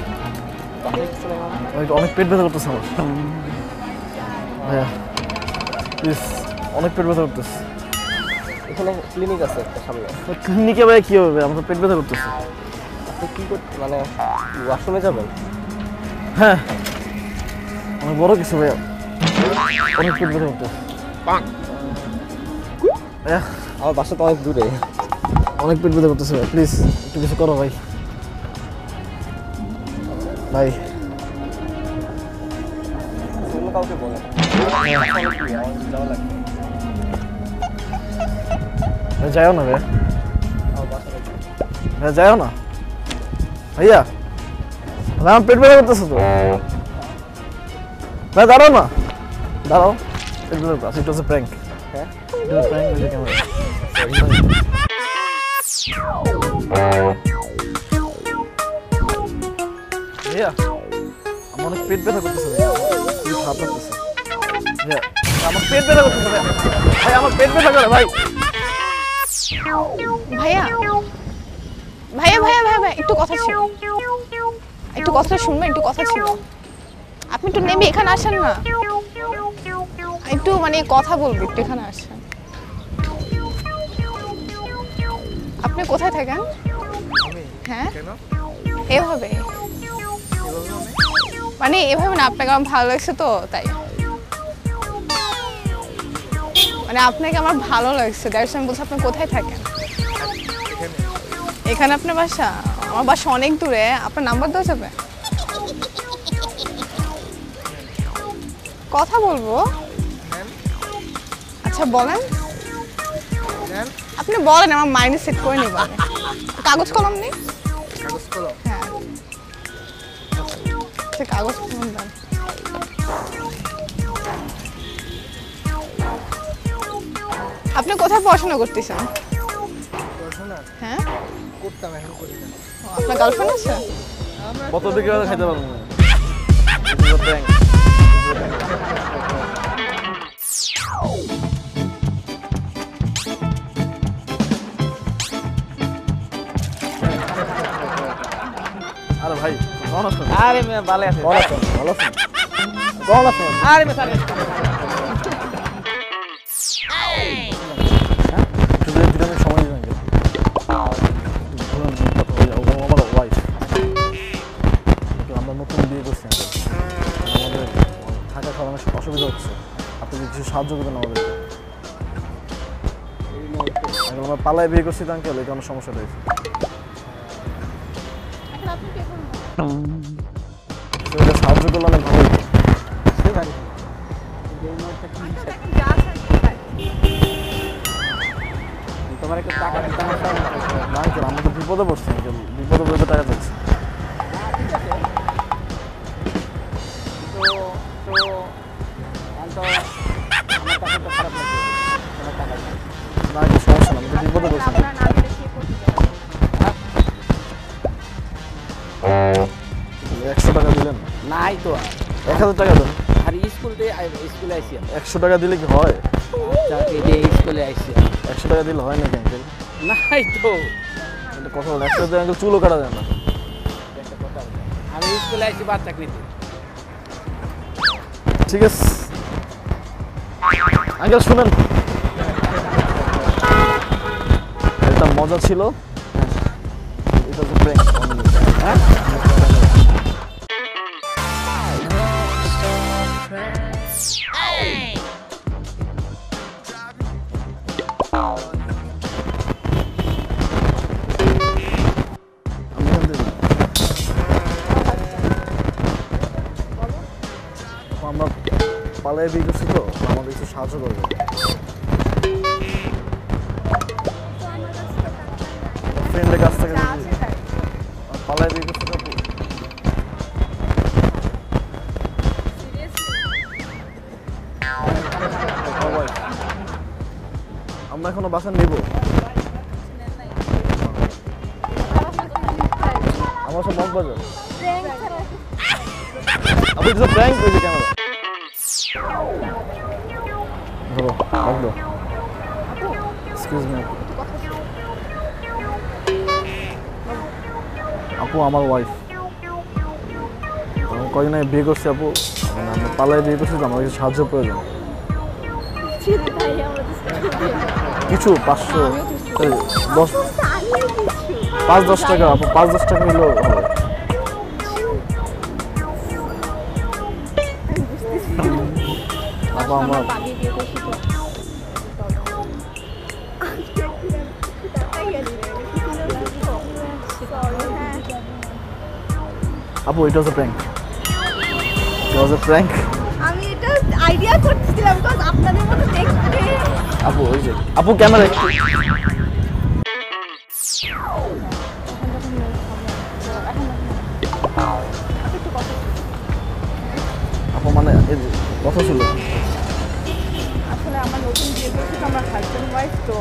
বাসায় কিছু নেই মানে? অনেক পেট ব্যথা করতেছে আমার ভাইয়া, প্লিজ অনেক পেট ব্যথা করতেছে। এখানে ক্লিনিক আছে একটা সামনে। ক্লিনিকে ভাইয়া কী হবে, আমার তো পেট ব্যথা করতেছে। আপনি কী করতে মানে ওয়াশরুমে যাবেন? হ্যাঁ অনেক বড় কিছু ভাইয়া, অনেক পেট ব্যথা করতেছে ভাইয়া, আমার বাসা তো অনেক দূরে। অনেক পেট ব্যথা করতেছে ভাই, প্লিজ একটু কিছু করো ভাই। ভাই অন্য কাউকে বলেন। যাওয়া লাগবে। ভাই যাও না ভাইয়া, আমার বাসা লাগবে। ভাইয়া যাও না ভাইয়া, ভাই আমার পেট ব্যথা করতেছে তো। ভাই দাঁড়াও না, দাঁড়াও। it was a prank. হ্যাঁ It was a prank with the camera. ভাইয়া আমার অনেক পেট ব্যথা করতেছে খুবই খারাপ লাগতেছে ভাইয়া আমার পেট ব্যথা করতেছে ভাই আমার পেট ব্যথা করে ভাই ভাইয়া ভাইয়া ভাইয়া ভাইয়া ভাই একটু কথা ছিল, একটু কথা শুনবেন, একটু কথা ছিল। আপনি একটু নেমে এখানে আসেন না, একটু মানে কথা বলবো, একটু এখানে আসেন। আপনি কোথায় থাকেন? হ্যাঁ এভাবে মানে এভাবে না, আপনাকে আমার ভালো লাগছে তো তাই, মানে আপনাকে আমার ভালো লাগছে দ্যাটস আমি বলছি আপনি কোথায় থাকেন? এখানে আপনার বাসা? আমার বাসা অনেক দূরে, আপনার নাম্বার দেওয়া যাবে? কথা বলবো। আচ্ছা বলেন, আপনি বলেন, আমার মাইন্ডে সেট করে নিব। কাগজ কলম নেই? কাগজ কলম হ্যাঁ আচ্ছা কাগজ কলম দেন। আপনি কোথায় পড়াশোনা করতেছেন? পড়াশোনা হ্যাঁ করতাম, এখন করি না। ও, আপনার গার্লফ্রেন্ড আছে? কত দিকে খাইতে পারবো না It was a prank. আরে ভাই কেমন আছেন? আরে মেয়ে ভালো আছে ভালো আছেন? ভালো আছেন? কেমন আছেন? আরে মেয়ে সারে একটু যদি দুটো মিনিট সময় দিবেন কি? ধরুন কথা বলি, ও আমার ওয়াইফ। আমরা নতুন বিয়ে করছি আমাদের থাকা খাওয়া অনেক অসুবিধা হচ্ছে, আপনি কি কিছু সাহায্য করবেন আমাদেরকে? আমরা পালায় বিয়ে করছি তো আঙ্কেল, এটা অনেক সমস্যা রয়েছে। তো এটা সাহায্য করলে অনেক ভালো হতো। তোমার একটু টাকা দিতে আমার না আঙ্কেল, আমরা তো বিপদে পড়ছি আঙ্কেল, বিপদে পড়ে টাকা চাচ্ছি। না আঙ্কেল সমস্যা না, আমরা তো বিপদে পড়ছি। 100 টাকা দিলেন? নাই তো 1000 টাকা দেন। আর স্কুলে আইসি 100 টাকা দিলে কি হয়? স্কুলে আইসি 100 টাকা দিলে হয় নাকি আঙ্কেল? নাই তো এটা কথা বলে 100 টাকা আঙ্কেল চুলও কাটা যায় না। আমি স্কুলে আইসি বাচ্চা চাকরিতে ঠিক আছে আঙ্কেল শুনেন, এটা মজা ছিল, এটা তো প্র্যাঙ্ক। হ্যাঁ আমরা পালায় বিয়ে করছি তো, আমাদের কিছু সাহায্য করবে। ফ্রেন্ডের কাছ থেকে পালায় বিয়ে করছি তো। আমরা এখনো বাসা নিব, আমার সব মগবাজার। আপনি কিছু প্র্যাঙ্ক করেছি ক্যামেরা ধরো রাখলো। এক্সকিউজ মি আপু, আমার ওয়াইফ কদিন আগে বিয়ে করছি আপু, মানে আমরা পালায় বিয়ে করছি তো, আমার কিছু সাহায্য প্রয়োজন। কিছু 500 5-10 টাকা আপু, 5-10 টাকা হলেও হবে। আপু আমার আপু it was a prank. It was a prank. আমি এটা আইডিয়া করতেছিলাম বিকজ আপনাদের মতো দেখতে। আপু ওই যে আপু ক্যামেরা একটু আপু মানে এই যে কথা ছিল নতুন বিয়ে করছি তো আমার হাজব্যান্ড ওয়াইফ তো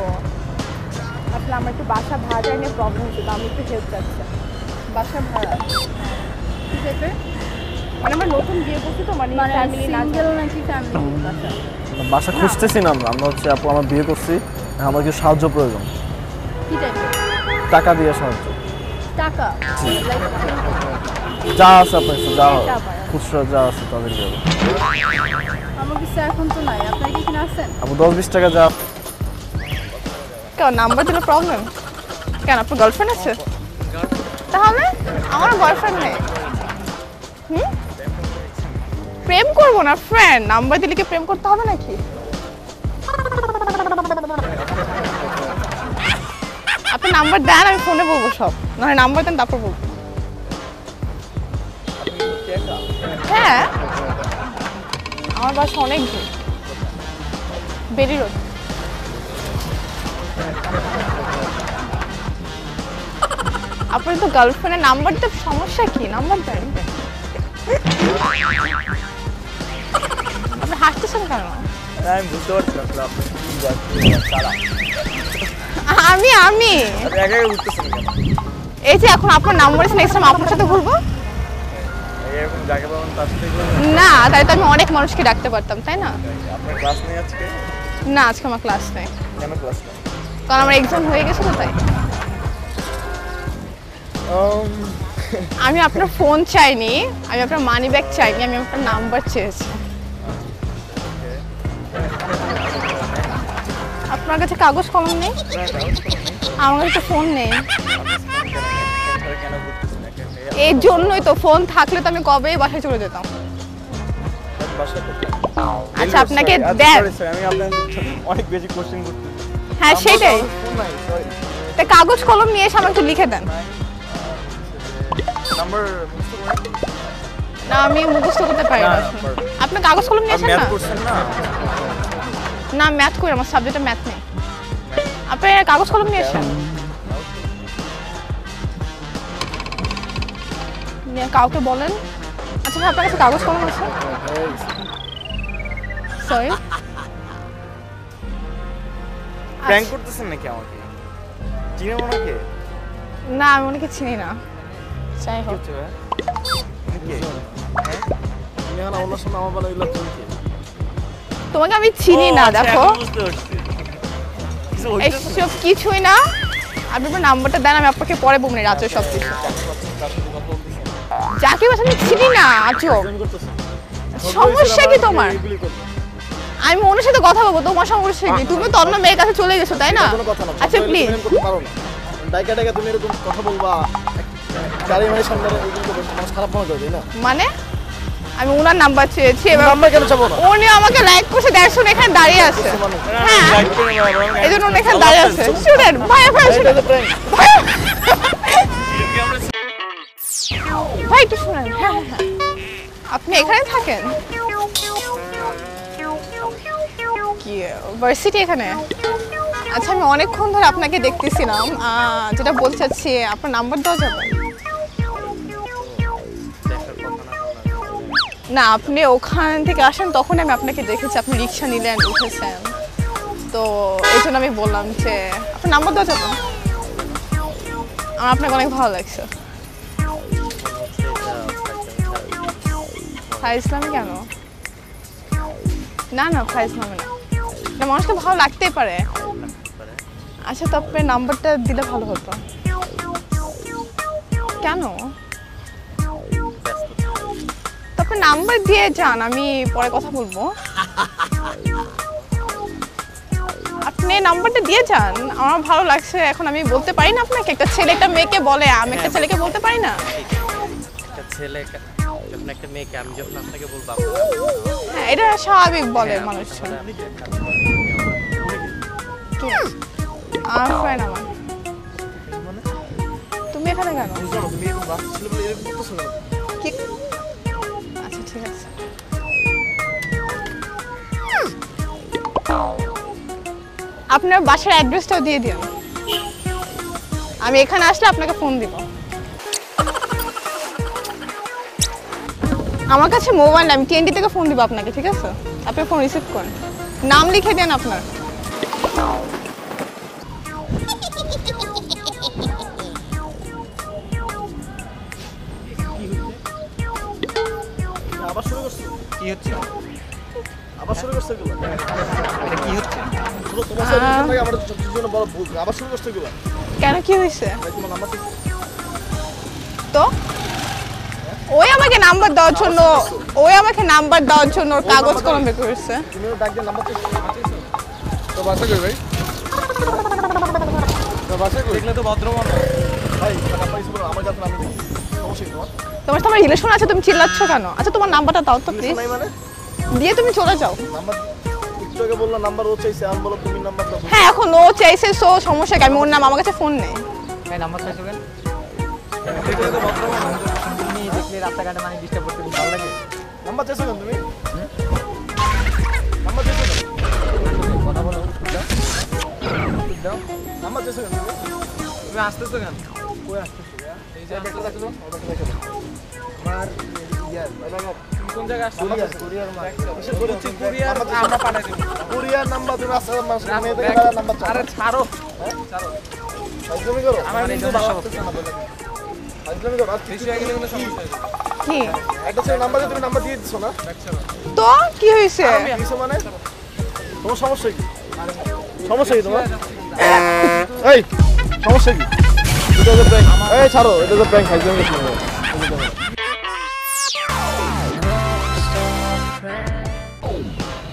আসলে আমার একটু বাসা ভাড়া নিয়ে প্রবলেম হচ্ছে তো আমি একটু হেল্প চাচ্ছি বাসা ভাড়া ঠিক আছে মানে আমার নতুন বিয়ে করছি তো মানে ফ্যামিলি না সিঙ্গেল নাকি ফ্যামিলি বাসা? বাসা খুঁজতেছি না আমরা হচ্ছে আপু আমার বিয়ে করছি আমার কিছু সাহায্য প্রয়োজন কি টাইপের টাকা দিয়ে সাহায্য টাকা? যা আছে আপনার কাছে, যা যা পারে। খুচরা যা আছে তাদের দেবো আমার কাছে এখন তো নাই, আপনার কি এখানে আছেন? আপু 10-20 টাকা যা কেন নাম্বার দিলে প্রবলেম কেন আপনার গার্লফ্রেন্ড আছে তাহলে আমার বয়ফ্রেন্ড নেই হুম প্রেম করবো না ফ্রেন্ড নাম্বার দিলে কি প্রেম করতে হবে নাকি আপনি নাম্বার দেন আমি ফোনে বলবো সব নাহলে নাম্বার দেন তারপর বলবো হ্যাঁ আমার বাসা অনেক দূর বেরি রোড আপনার তো গার্লফ্রেন্ডের নাম্বার দিতে সমস্যা কি নাম্বার দেন আপনি হাসতেছেন কেন আমি বুঝতে পারছি না আসলে আপনি কি যাচ্ছেন সারা আমি আপনি একা একা বুঝতেছেন কেন এই যে এখন আপনার নাম্বার আছে নেক্সট টাইম আপনার সাথে ঘুরবো এরকম যাকে পাবেন তার সাথে করবেন না তাই তো আমি অনেক মানুষকে ডাকতে পারতাম তাই না আপনার ক্লাস নেই আজকে না আজকে আমার ক্লাস নেই কেন ক্লাস নেই কারণ আমার এক্সাম হয়ে গেছে তো তাই আমি আপনার ফোন চাইনি আমি আপনার মানি ব্যাগ চাইনি আমি আপনার নাম্বার চেয়েছি আপনার কাছে কাগজ কলম নেই আমার কাছে ফোন নেই কেন বুঝতেছেন একা এই জন্যই তো ফোন থাকলে তো আমি কবেই বাসায় চলে যেতাম বাসা কোথায় আচ্ছা আপনাকে দেন আমি আপনার অনেক বেশি কোশ্চেন করতে হ্যাঁ সেটাই ফোন নাই সরি তা কাগজ কলম নিয়ে এসে আমাকে একটু লিখে দেন নাম্বার না আমি মুখস্থ করতে পারি না আপনার কাগজ কলম নিয়ে আসেন ম্যাথ না করছেন না না ম্যাথ করি আমার সাবজেক্টে ম্যাথ নেই আপনি কাগজ কলম নিয়ে আসেন নিয়ে কাউকে বলেন আচ্ছা ভাই আপনার কাছে কাগজ কলম আছে সরি প্র্যাঙ্ক করতেছেন নাকি আমাকে চিনেন ওনাকে না আমি ওনাকে চিনি না যাই হোক হচ্ছে ভাই উনি কে তুমি এখন আমার সামনে আমার বেলা এগুলো চলছে তোমাকে আমি চিনি না ও, আচ্ছা, দেখো এখন বুঝতে পারছি কিছু হইতেছে এইসব কিছুই না আপনি আপনার নাম্বারটা দেন আমি আপনাকে পরে বলবো না রাত্রে সব কিছু যাকে বাস আমি চিনি না আজও সমস্যা কি তোমার আমি ওনার সাথে কথা বলবো তোমার সমস্যা কি তুমি তো অন্য মেয়ের কাছে চলে গেছো তাই না কোনো কথা না আচ্ছা প্লিজ করতে পারো না ডাইকা ডাইকা তুমি এরকম কথা বলবা গাড়ি মারি সামনে এগুলো তো মানুষ খারাপ মনে করে তাই না মানে আমি ওনার নাম্বার চেয়েছি এবার নাম্বার কেন চাবো না উনি আমাকে লাইক করছে দেখছো এখানে দাঁড়িয়ে আছে হ্যাঁ এই জন্য উনি এখানে দাঁড়িয়ে আছে স্টুডেন্ট ভাই ভাই শুনেন ভাই একটু শুনেন হ্যাঁ হ্যাঁ হ্যাঁ। আপনি এখানে থাকেন কি ভার্সিটি এখানে আচ্ছা আমি অনেকক্ষণ ধরে আপনাকে দেখতেছিলাম যেটা বলতে চাচ্ছি আপনার নাম্বার দেওয়া যাবে না আপনি ওখান থেকে আসেন তখন আমি আপনাকে দেখেছি আপনি রিক্সা নিলেন উঠেছেন তো এই জন্য আমি বললাম যে আপনার নাম্বার দেওয়া যাবে আমার আপনাকে অনেক ভালো লাগছে ফাইজলামি কেন না না ফাইজলামি না না মানুষকে ভালো লাগতেই পারে আচ্ছা তো আপনার নাম্বারটা দিলে ভালো হতো কেন তো আপনার নাম্বার দিয়ে যান আমি পরে কথা বলবো আপনি নাম্বারটা দিয়ে যান আমার ভালো লাগছে এখন আমি বলতে পারি না আপনাকে একটা ছেলে একটা মেয়েকে বলে আমি একটা ছেলেকে বলতে পারি না একটা ছেলে যখন একটা মেয়েকে আমি যখন আপনাকে বলবো হ্যাঁ এটা স্বাভাবিক বলে মানুষ আমার ফ্রেন্ড আমার তুমি এখানে কেন তুমি এরকম বাচ্চা ছেলে বলে এরকম করতেছো না কি আচ্ছা ঠিক আছে আপনার বাসার অ্যাড্রেসটাও দিয়ে দিন আমি এখানে আসলে আপনাকে ফোন দিব আমার কাছে মোবাইল আমি TNT থেকে ফোন দিব আপনাকে ঠিক আছে আপনি ফোন রিসিভ করেন নাম লিখে দেন আপনার। আবার শুরু করছো? কি হচ্ছে আবার শুরু করছো এগুলো? এটা কি হচ্ছে শুনো, তোমার সাথে রিলেশন থাকে আমার জন্য বড় ভুল। আবার শুরু করছো এগুলো? কেন কি হয়েছে? ভাই, তোমার নাম্বার তো ওই আমাকে নাম্বার দেওয়ার জন্য ওর কাগজ কলম বের করেছে। তুমিও ডাক দিয়ে নাম্বার চাইছো? তো বাসা কই ভাই? তো বাসা কই? দেখলে তো ভদ্র মনে হয়। ভাই, নাম্বার ইস্যু করো, আমার কাছে আমি দেখি। সমস্যা কি তোমার? তোমার সাথে আমার রিলেশন আছে, তুমি চিল্লাচ্ছ কেন? আচ্ছা তোমার নাম্বারটা দাও তো প্লিজ, নাই মানে? দিয়ে তুমি চলে যাও। নাম্বার একটু আগে বললাম নাম্বার ও চাইছে, আমি বলো তুমি নাম্বার দাও। হ্যাঁ এখন ও চাইছে, সো সমস্যা কি? আমি ওর নাম, আমার কাছে ফোন নেই। ভাই নাম্বার চাইছো কেন? দেখলে তো ভদ্র মনে হয়। তুমি দেখলে রাস্তাঘাটে মানে ডিস্টার্ব করতে খুব ভালো লাগে। নাম্বার চাইছো কেন তুমি? নাম্বার চাইছো কেন? কথা বলো। দাও। নাম্বার চাইছো কেন তুমি? তুমি আসতেছো কেন? কই আসতেছো? এই যে একটা দেখো, ওটা দেখো। আমার ইয়ার, তুমি কোন জায়গায় আসছো? কুরিয়ার মাল। কিসের বলছি কুরিয়ার আমরা পাঠাই দেব। কুরিয়ার নাম্বার তুমি আসলে মেয়েদের নাম্বার চাও। আরে ছাড়ো ছাড়ো। ফাইজলামি করো। আমার কিন্তু ভালো লাগছে না। ফাইজলামি করো। আর বেশি হয়ে গেলে কিন্তু সমস্যা হয়ে যাবে। কি একটা ছেলে নাম্বার দিয়ে তুমি নাম্বার দিয়ে দিছো না? তো কি হয়েছে? দিছো মানে? তোমার সমস্যা কি? সমস্যা কি তোমার? এই সমস্যা কি? এটা তো প্র্যাঙ্ক। এই ছাড়ো, এটা তো প্র্যাঙ্ক। ফাইজলামি করো।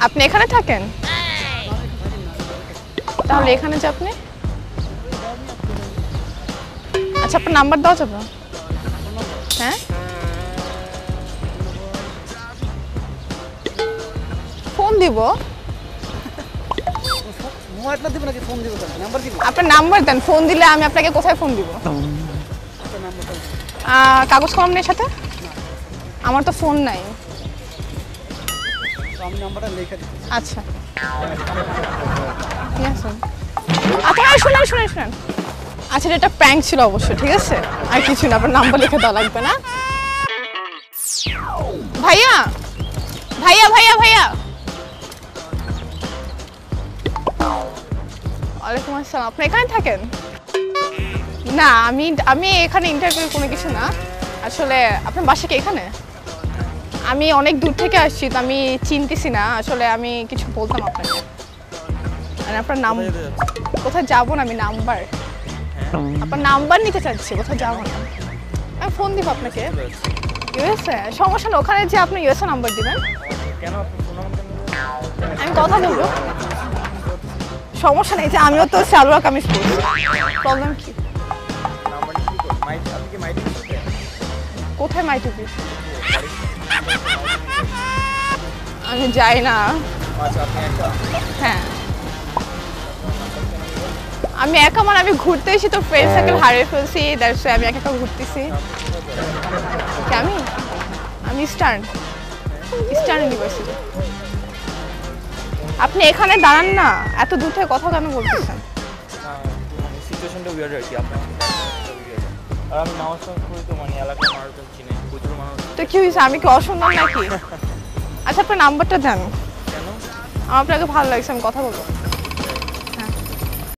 আপনি এখানে থাকেন? তাহলে এখানে যে আপনি, আচ্ছা আপনার নাম্বার দাও যাবে? হ্যাঁ ফোন দিব। মোবাইলটা দিব নাকি ফোন দিব? নাম্বার দিব। আপনার নাম্বার দেন, ফোন দিলে আমি আপনাকে কোথায় ফোন দিব? কাগজ কলম নেই সাথে? আমার তো ফোন নাই। আমি নাম্বারটা লিখে দিই। আচ্ছা ঠিক আছে। আপনারা শুনেন শুনেন শুনেন। আচ্ছা এটা প্র্যাঙ্ক ছিল অবশ্য, ঠিক আছে? আর কিছু না, আপনার নাম্বার লিখে দেওয়া লাগবে না। ভাইয়া ভাইয়া ভাইয়া ভাইয়া, ওয়ালাইকুম আসসালাম। আপনি এখানে থাকেন? না আমি এখানে ইন্টারভিউ কোনো কিছু না। আসলে আপনার বাসা কি এখানে? আমি অনেক দূর থেকে আসছি, তো আমি চিনতেছি না আসলে। আমি কিছু বলতাম আপনাকে, মানে আপনার নাম। কোথায় যাবো না, আমি নাম্বার, আপনার নাম্বার নিতে চাচ্ছি। কোথায় যাবো না, আমি ফোন দিব আপনাকে। ইউএসএ? সমস্যা না, ওখানে যে আপনি ইউএসএ নাম্বার দিবেন। কেন আপনি ফোন নাম্বার কেন? আমি কথা বলবো, সমস্যা নেই। যে আমিও তো সালোয়ার কামিজ পরছি, প্রবলেম কি? নাম্বার কি করো? আপনি কি মাইটি দিতে? কোথায় মাইটুপি? আমি যাই না। আচ্ছা আপনি একটা হ্যাঁ আমি একা, মানে আমি ঘুরতে এসেছি তো, ফ্রেন্ড সার্কেল হারিয়ে ফেলছি, দ্যাটস ওয়াই আমি একা একা ঘুরতেছি। কি আমি ইস্টার্ন ইউনিভার্সিটি। আপনি এখানে দাঁড়ান না, এত দূর থেকে কথা কেন বলতেছেন? মানে সিচুয়েশনটা উইয়ার্ড আর কি আপনার। আর আমি নামাজ পড়ি তো মানে এলাকার মানুষজন চিনে, প্রচুর মানুষ। তো কি হয়েছে, আমি কি অসুন্দর নাকি? আচ্ছা আপনার নাম্বারটা দেন, কেন? আমার আপনাকে ভালো লাগছে, আমি কথা বলবো।